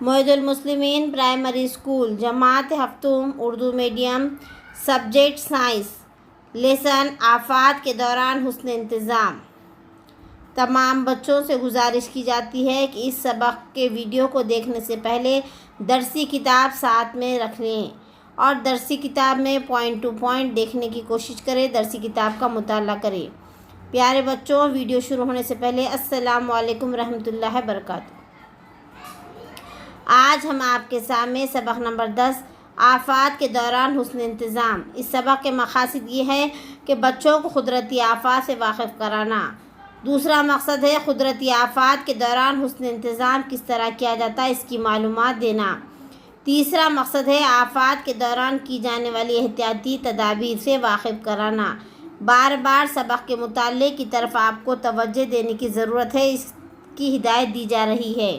معید المسلمین primary school, جماعت ہفتم، Urdu medium, subject science, lesson آفات کے دوران حسن انتظام۔ تمام بچوں سے گزارش کی جاتی ہے کہ اس سبق کے ویڈیو کو دیکھنے سے پہلے درسی کتاب ساتھ میں رکھ لیں اور درسی کتاب میں پوائنٹ ٹو پوائنٹ دیکھنے کی کوشش کریں، درسی کتاب کا مطالعہ کریں۔ پیارے بچوں، ویڈیو شروع ہونے سے پہلے السلام علیکم ورحمۃ اللہ وبرکاتہ۔ آج ہم آپ کے سامنے سبق نمبر 10 آفات کے دوران حسن انتظام۔ اس سبق کے مقاصد یہ ہے کہ بچوں کو قدرتی آفات سے واقف کرانا۔ دوسرا مقصد ہے قدرتی آفات کے دوران حسن انتظام کس طرح کیا جاتا ہے اس کی معلومات دینا۔ تیسرا مقصد ہے آفات کے دوران کی جانے والی احتیاطی تدابیر سے واقف کرانا۔ بار بار سبق کے مطالعے کی طرف آپ کو توجہ دینے کی ضرورت ہے، اس کی ہدایت دی جا رہی ہے۔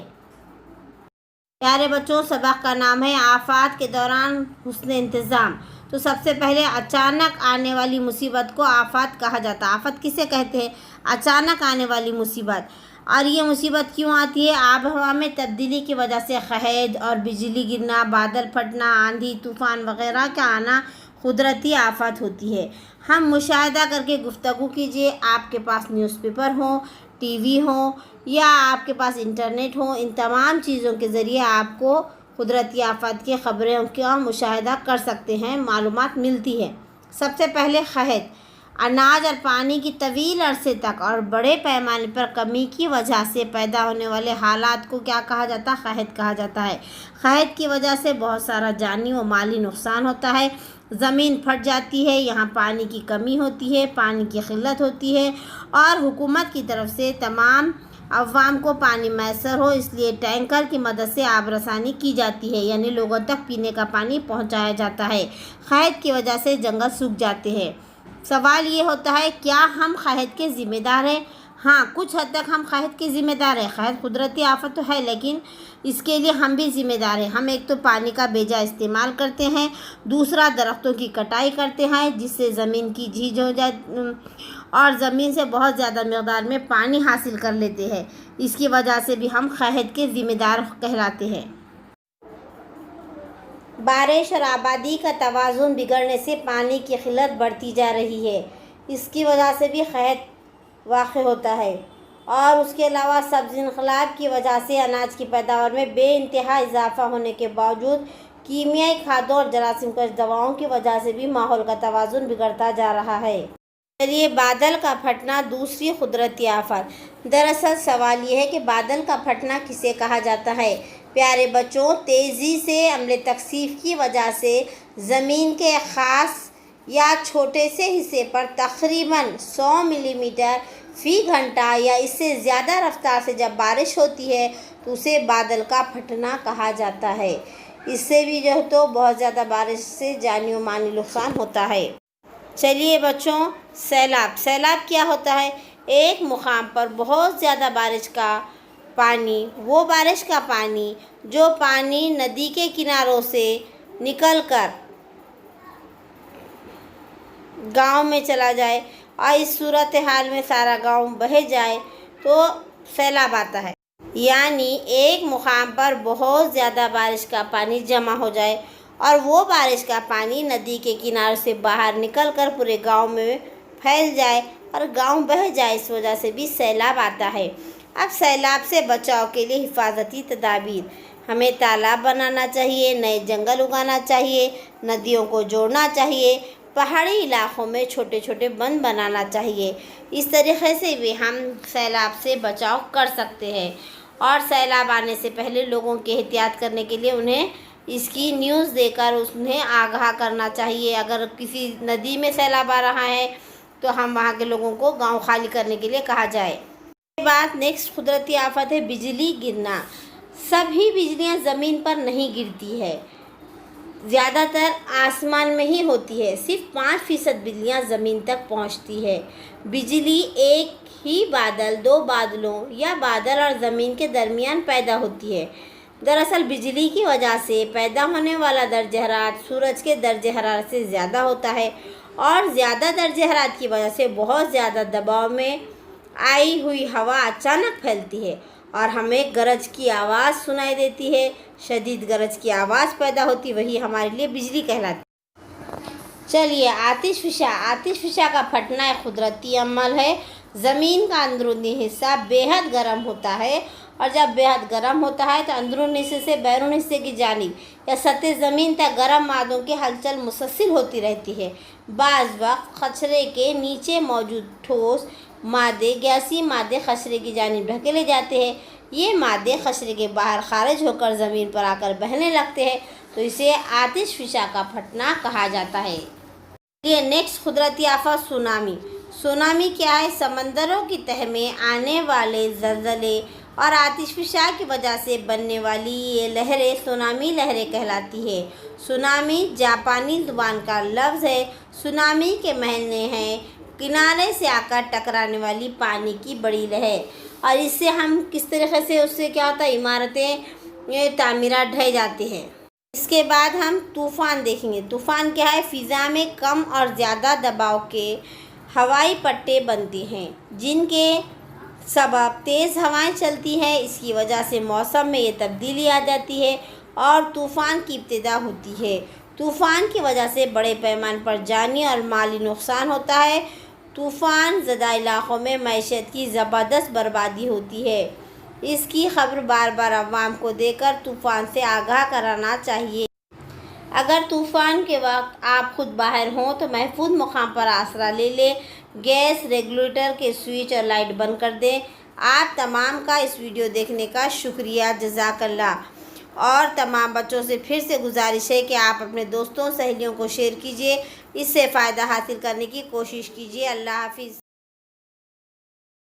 پیارے بچوں، سبق کا نام ہے آفات کے دوران حسن انتظام۔ تو سب سے پہلے اچانک آنے والی مصیبت کو آفات کہا جاتا ہے۔ آفت کسے کہتے ہیں؟ اچانک آنے والی مصیبت۔ اور یہ مصیبت کیوں آتی ہے؟ آب و ہوا میں تبدیلی کی وجہ سے قحط اور بجلی گرنا، بادل پھٹنا، آندھی طوفان وغیرہ کا آنا قدرتی آفت ہوتی ہے۔ ہم مشاہدہ کر کے گفتگو کیجیے۔ آپ کے پاس نیوز پیپر ہو، ٹی وی ہو یا آپ کے پاس انٹرنیٹ ہو، ان تمام چیزوں کے ذریعے آپ کو قدرتی آفات کی خبروں کا مشاہدہ کر سکتے ہیں، معلومات ملتی ہے۔ سب سے پہلے قحط، اناج اور پانی کی طویل عرصے تک اور بڑے پیمانے پر کمی کی وجہ سے پیدا ہونے والے حالات کو کیا کہا جاتا ہے؟ قحط کہا جاتا ہے۔ قحط کی وجہ سے بہت سارا جانی و مالی نقصان ہوتا ہے، زمین پھٹ جاتی ہے، یہاں پانی کی کمی ہوتی ہے، پانی کی قلت ہوتی ہے اور حکومت کی طرف سے تمام عوام کو پانی میسر ہو اس لیے ٹینکر کی مدد سے آب رسانی کی جاتی ہے، یعنی لوگوں تک پینے کا پانی پہنچایا جاتا ہے۔ قحط کی وجہ سے جنگل سوکھ جاتے ہیں۔ سوال یہ ہوتا ہے کیا ہم قحط کے ذمہ دار ہیں؟ ہاں، کچھ حد تک ہم قحط کے ذمہ دار ہیں۔ قحط قدرتی آفت تو ہے لیکن اس کے لیے ہم بھی ذمہ دار ہیں۔ ہم ایک تو پانی کا بے جا استعمال کرتے ہیں، دوسرا درختوں کی کٹائی کرتے ہیں جس سے زمین کی جھیج ہو جائے اور زمین سے بہت زیادہ مقدار میں پانی حاصل کر لیتے ہیں۔ اس کی وجہ سے بھی ہم قحط کے ذمہ دار کہلاتے ہیں۔ بارش اور آبادی کا توازن بگڑنے سے پانی کی قلت بڑھتی جا رہی ہے، اس کی وجہ سے بھی قحط واقع ہوتا ہے۔ اور اس کے علاوہ سبز انقلاب کی وجہ سے اناج کی پیداوار میں بے انتہا اضافہ ہونے کے باوجود کیمیائی کھادوں اور جراثیم کش دواؤں کی وجہ سے بھی ماحول کا توازن بگڑتا جا رہا ہے۔ چلیے، بادل کا پھٹنا دوسری قدرتی آفت۔ دراصل سوال یہ ہے کہ بادل کا پھٹنا کسے کہا جاتا ہے؟ پیارے بچوں، تیزی سے عمل تکثیف کی وجہ سے زمین کے خاص یا چھوٹے سے حصے پر تقریباً 100 ملی میٹر فی گھنٹہ یا اس سے زیادہ رفتار سے جب بارش ہوتی ہے تو اسے بادل کا پھٹنا کہا جاتا ہے۔ اس سے بھی تو بہت زیادہ بارش سے جانی و مالی نقصان ہوتا ہے۔ چلیے بچوں، سیلاب کیا ہوتا ہے؟ ایک مقام پر بہت زیادہ بارش کا پانی، وہ بارش کا پانی جو پانی ندی کے کناروں سے نکل کر گاؤں میں چلا جائے اور اس صورتحال میں سارا گاؤں بہہ جائے تو سیلاب آتا ہے۔ یعنی ایک مقام پر بہت زیادہ بارش کا پانی جمع ہو جائے اور وہ بارش کا پانی ندی کے کنارے سے باہر نکل کر پورے گاؤں میں پھیل جائے اور گاؤں بہہ جائے، اس وجہ سے بھی سیلاب آتا ہے۔ اب سیلاب سے بچاؤ کے لیے حفاظتی تدابیر، ہمیں تالاب بنانا چاہیے، نئے جنگل اگانا چاہیے، ندیوں کو جوڑنا چاہیے، پہاڑی علاقوں میں چھوٹے چھوٹے بند بنانا چاہیے۔ اس طریقے سے بھی ہم سیلاب سے بچاؤ کر سکتے ہیں اور سیلاب آنے سے پہلے لوگوں کی احتیاط کرنے کے لیے انہیں اس کی نیوز دے کر انہیں آگاہ کرنا چاہیے۔ اگر کسی ندی میں سیلاب آ رہا ہے تو ہم وہاں کے لوگوں کو گاؤں خالی کرنے کے لیے کہا جائے۔ اس کے بعد نیکسٹ قدرتی آفت ہے بجلی گرنا۔ سبھی بجلیاں زمین پر نہیں گرتی ہے، زیادہ تر آسمان میں ہی ہوتی ہے، صرف 5% بجلیاں زمین تک پہنچتی ہے۔ بجلی ایک ہی بادل، دو بادلوں یا بادل اور زمین کے درمیان پیدا ہوتی ہے۔ دراصل بجلی کی وجہ سے پیدا ہونے والا درجہ حرارت سورج کے درجہ حرارت سے زیادہ ہوتا ہے اور زیادہ درجہ حرارت کی وجہ سے بہت زیادہ دباؤ میں آئی ہوئی ہوا اچانک پھیلتی ہے اور ہمیں گرج کی آواز سنائی دیتی ہے، شدید گرج کی آواز پیدا ہوتی، وہی ہمارے لیے بجلی کہلاتی۔ چلیے آتش فشاں کا پھٹنا ایک قدرتی عمل ہے۔ زمین کا اندرونی حصہ بے حد گرم ہوتا ہے، اور جب بے حد گرم ہوتا ہے تو اندرونی حصے سے بیرون حصے کی جانب یا سطح زمین تک گرم مادوں کی ہلچل مسلسل ہوتی رہتی ہے۔ بعض وقت خشرے کے نیچے موجود ٹھوس مادے، گیسی مادے خشرے کی جانب ڈھکیلے جاتے ہیں۔ یہ مادے خشرے کے باہر خارج ہو کر زمین پر آ کر بہنے لگتے ہیں، تو اسے آتش فشاں کا پھٹنا کہا جاتا ہے۔ یہ نیکسٹ قدرتی آفت سونامی کیا ہے؟ سمندروں کی تہہ میں آنے والے زلزلے اور آتش فشاں کی وجہ سے بننے والی یہ لہریں سونامی لہریں کہلاتی ہے۔ سونامی جاپانی زبان کا لفظ ہے۔ سونامی کے معنی ہیں کنارے سے آ کر ٹکرانے والی پانی کی بڑی لہر، اور اس سے ہم کس طریقے سے اس سے کیا ہوتا ہے، عمارتیں تعمیرات ڈھہ جاتی ہیں۔ اس کے بعد ہم طوفان دیکھیں گے۔ طوفان کیا ہے؟ فضا میں کم اور زیادہ دباؤ کے ہوائی پٹے بنتے ہیں، جن کے سبب تیز ہوائیں چلتی ہیں۔ اس کی وجہ سے موسم میں یہ تبدیلی آ جاتی ہے اور طوفان کی ابتدا ہوتی ہے۔ طوفان کی وجہ سے بڑے پیمانے پر جانی اور مالی نقصان ہوتا ہے۔ طوفان زدہ علاقوں میں معیشت کی زبردست بربادی ہوتی ہے۔ اس کی خبر بار بار عوام کو دے کر طوفان سے آگاہ کرانا چاہیے۔ اگر طوفان کے وقت آپ خود باہر ہوں تو محفوظ مقام پر آسرا لے لیں، گیس ریگولیٹر کے سوئچ اور لائٹ بند کر دیں۔ آپ تمام کا اس ویڈیو دیکھنے کا شکریہ، جزاک اللہ۔ اور تمام بچوں سے پھر سے گزارش ہے کہ آپ اپنے دوستوں سہیلیوں کو شیئر کیجیے، اس سے فائدہ حاصل کرنے کی کوشش کیجیے۔ اللہ حافظ۔